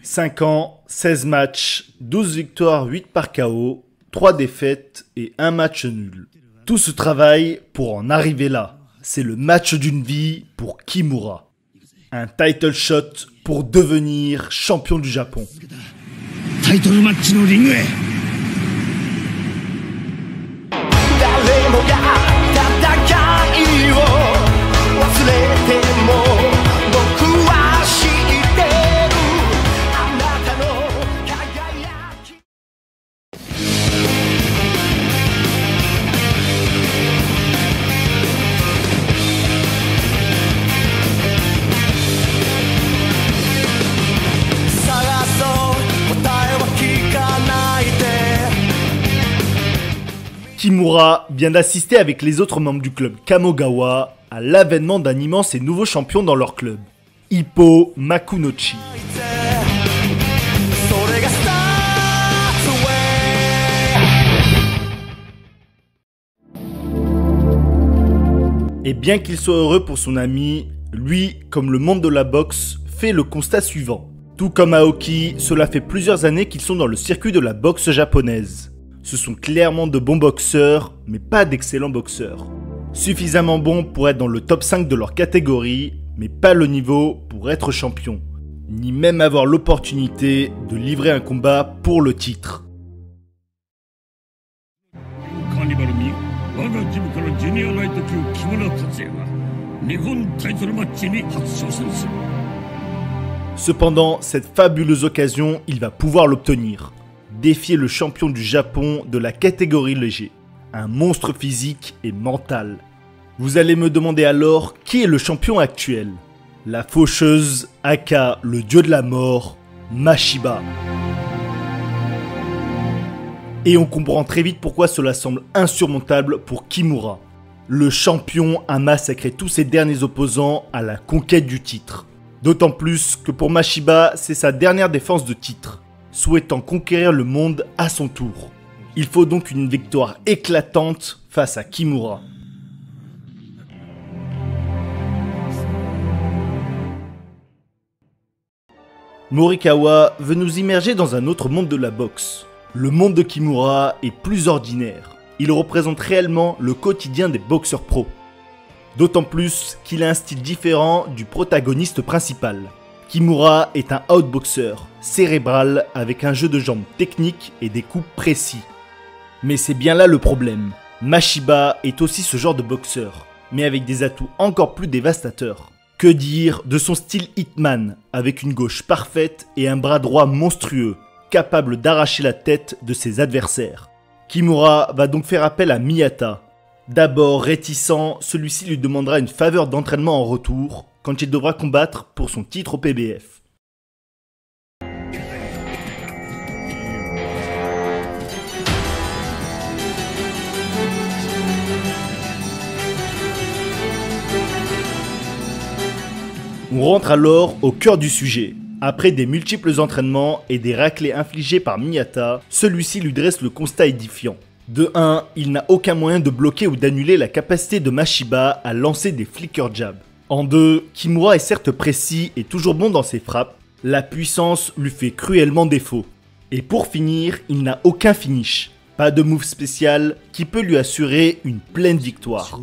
5 ans, 16 matchs, 12 victoires, 8 par KO, 3 défaites et 1 match nul. Tout ce travail pour en arriver là. C'est le match d'une vie pour Kimura. Un title shot pour devenir champion du Japon. Kimura vient d'assister avec les autres membres du club Kamogawa à l'avènement d'un immense et nouveau champion dans leur club, Ippo Makunouchi. Et bien qu'il soit heureux pour son ami, lui, comme le monde de la boxe, fait le constat suivant. Tout comme Aoki, cela fait plusieurs années qu'ils sont dans le circuit de la boxe japonaise. Ce sont clairement de bons boxeurs, mais pas d'excellents boxeurs. Suffisamment bons pour être dans le top 5 de leur catégorie, mais pas le niveau pour être champion, ni même avoir l'opportunité de livrer un combat pour le titre. Cependant, cette fabuleuse occasion, il va pouvoir l'obtenir. Défier le champion du Japon de la catégorie léger. Un monstre physique et mental. Vous allez me demander alors qui est le champion actuel. La faucheuse, aka le dieu de la mort, Mashiba. Et on comprend très vite pourquoi cela semble insurmontable pour Kimura. Le champion a massacré tous ses derniers opposants à la conquête du titre. D'autant plus que pour Mashiba, c'est sa dernière défense de titre, souhaitant conquérir le monde à son tour. Il faut donc une victoire éclatante face à Kimura. Morikawa veut nous immerger dans un autre monde de la boxe. Le monde de Kimura est plus ordinaire. Il représente réellement le quotidien des boxeurs pros. D'autant plus qu'il a un style différent du protagoniste principal. Kimura est un outboxer, cérébral, avec un jeu de jambes technique et des coups précis. Mais c'est bien là le problème. Mashiba est aussi ce genre de boxeur, mais avec des atouts encore plus dévastateurs. Que dire de son style Hitman, avec une gauche parfaite et un bras droit monstrueux, capable d'arracher la tête de ses adversaires. Kimura va donc faire appel à Miyata. D'abord réticent, celui-ci lui demandera une faveur d'entraînement en retour, quand il devra combattre pour son titre au PBF. On rentre alors au cœur du sujet. Après des multiples entraînements et des raclées infligées par Miyata, celui-ci lui dresse le constat édifiant. De 1, il n'a aucun moyen de bloquer ou d'annuler la capacité de Mashiba à lancer des flicker jabs. En 2, Kimura est certes précis et toujours bon dans ses frappes, la puissance lui fait cruellement défaut. Et pour finir, il n'a aucun finish, pas de move spécial qui peut lui assurer une pleine victoire.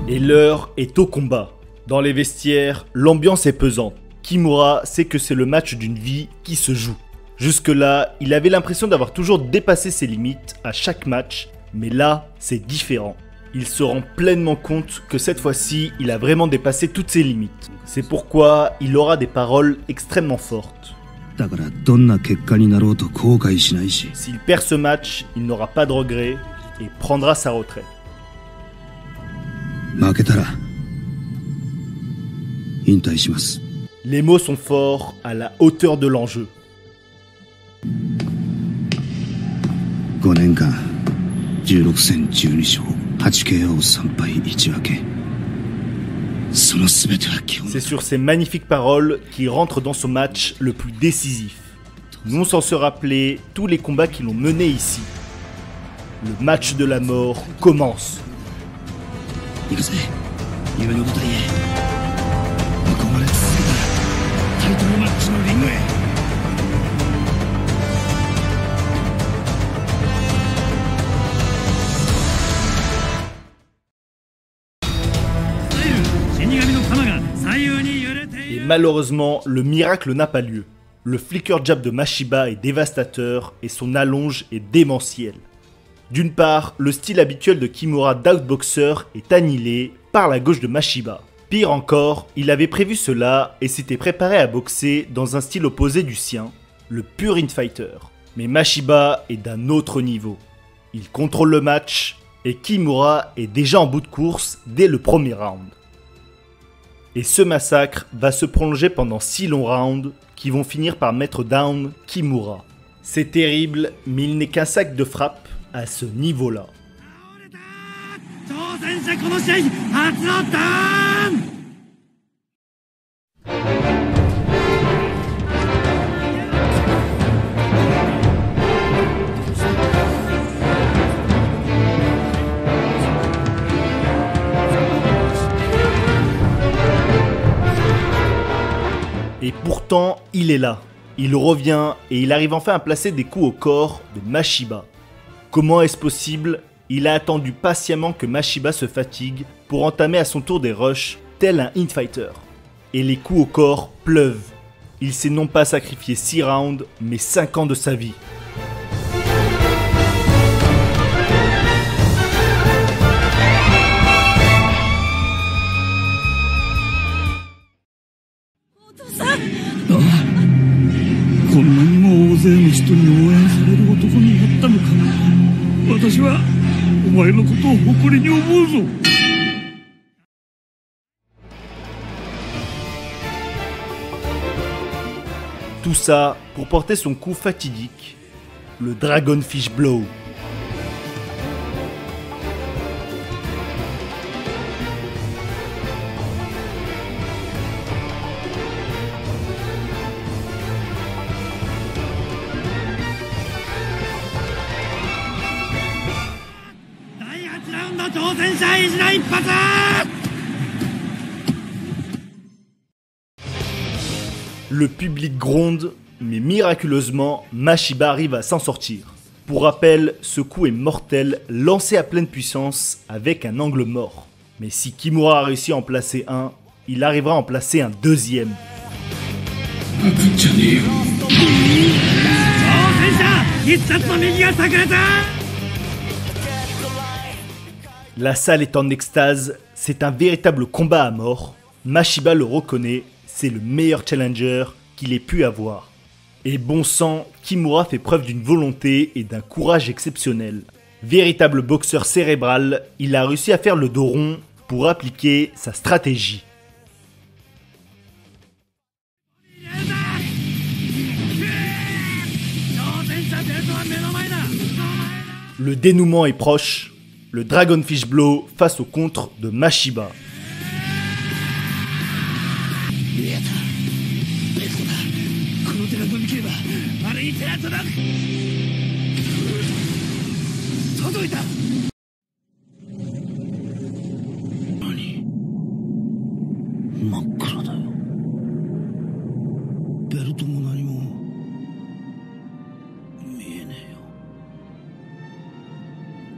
Et l'heure est au combat. Dans les vestiaires, l'ambiance est pesante. Kimura sait que c'est le match d'une vie qui se joue. Jusque-là, il avait l'impression d'avoir toujours dépassé ses limites à chaque match, mais là, c'est différent. Il se rend pleinement compte que cette fois-ci, il a vraiment dépassé toutes ses limites. C'est pourquoi il aura des paroles extrêmement fortes. S'il perd ce match, il n'aura pas de regrets et prendra sa retraite. Les mots sont forts à la hauteur de l'enjeu. C'est sur ces magnifiques paroles qu'il rentre dans son match le plus décisif. nous on s'en se rappeler tous les combats qui l'ont mené ici. Le match de la mort commence. Et malheureusement, le miracle n'a pas lieu. Le flicker jab de Mashiba est dévastateur et son allonge est démentiel. D'une part, le style habituel de Kimura d'outboxer est annihilé par la gauche de Mashiba. Pire encore, il avait prévu cela et s'était préparé à boxer dans un style opposé du sien, le pure infighter. Mais Mashiba est d'un autre niveau. Il contrôle le match et Kimura est déjà en bout de course dès le premier round. Et ce massacre va se prolonger pendant 6 longs rounds qui vont finir par mettre down Kimura. C'est terrible, mais il n'est qu'un sac de frappe à ce niveau-là. Et pourtant, il est là. Il revient et il arrive enfin à placer des coups au corps de Mashiba. Comment est-ce possible? Il a attendu patiemment que Mashiba se fatigue pour entamer à son tour des rushs, tel un infighter. Et les coups au corps pleuvent. Il s'est non pas sacrifié 6 rounds, mais 5 ans de sa vie. Tout ça pour porter son coup fatidique, le Dragonfish Blow. Le public gronde, mais miraculeusement, Mashiba arrive à s'en sortir. Pour rappel, ce coup est mortel, lancé à pleine puissance avec un angle mort. Mais si Kimura a réussi à en placer un, il arrivera à en placer un deuxième. La salle est en extase, c'est un véritable combat à mort. Mashiba le reconnaît, c'est le meilleur challenger qu'il ait pu avoir. Et bon sang, Kimura fait preuve d'une volonté et d'un courage exceptionnel. Véritable boxeur cérébral, il a réussi à faire le dos rond pour appliquer sa stratégie. Le dénouement est proche, le Dragonfish Blow face au contre de Mashiba.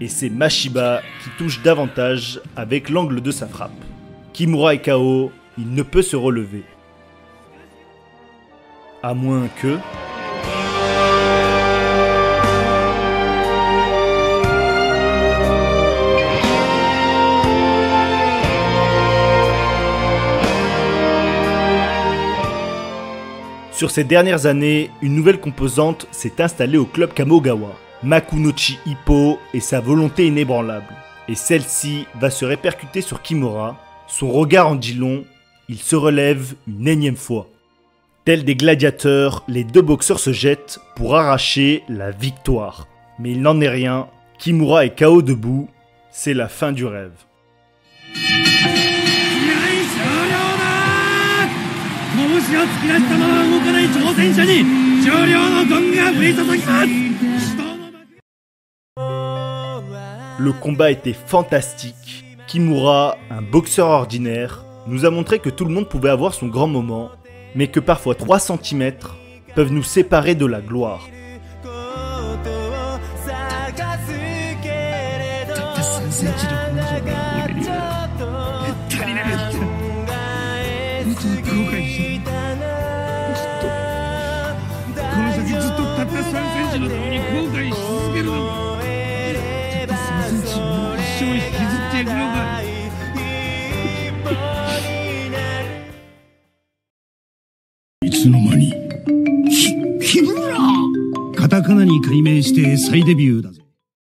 Et c'est Mashiba qui touche davantage avec l'angle de sa frappe. Kimura est KO, il ne peut se relever. À moins que... Sur ces dernières années, une nouvelle composante s'est installée au club Kamogawa. Makunochi Hippo et sa volonté inébranlable. Et celle-ci va se répercuter sur Kimura. Son regard en dit long, il se relève une énième fois. Tels des gladiateurs, les deux boxeurs se jettent pour arracher la victoire. Mais il n'en est rien, Kimura est KO debout, c'est la fin du rêve. 長領のゴングが降り注ぎます。 Le combat était fantastique. Kimura, un boxeur ordinaire, nous a montré que tout le monde pouvait avoir son grand moment, mais que parfois 3 cm peuvent nous séparer de la gloire. Kimura! カタカナに改名して再デビューだぜ。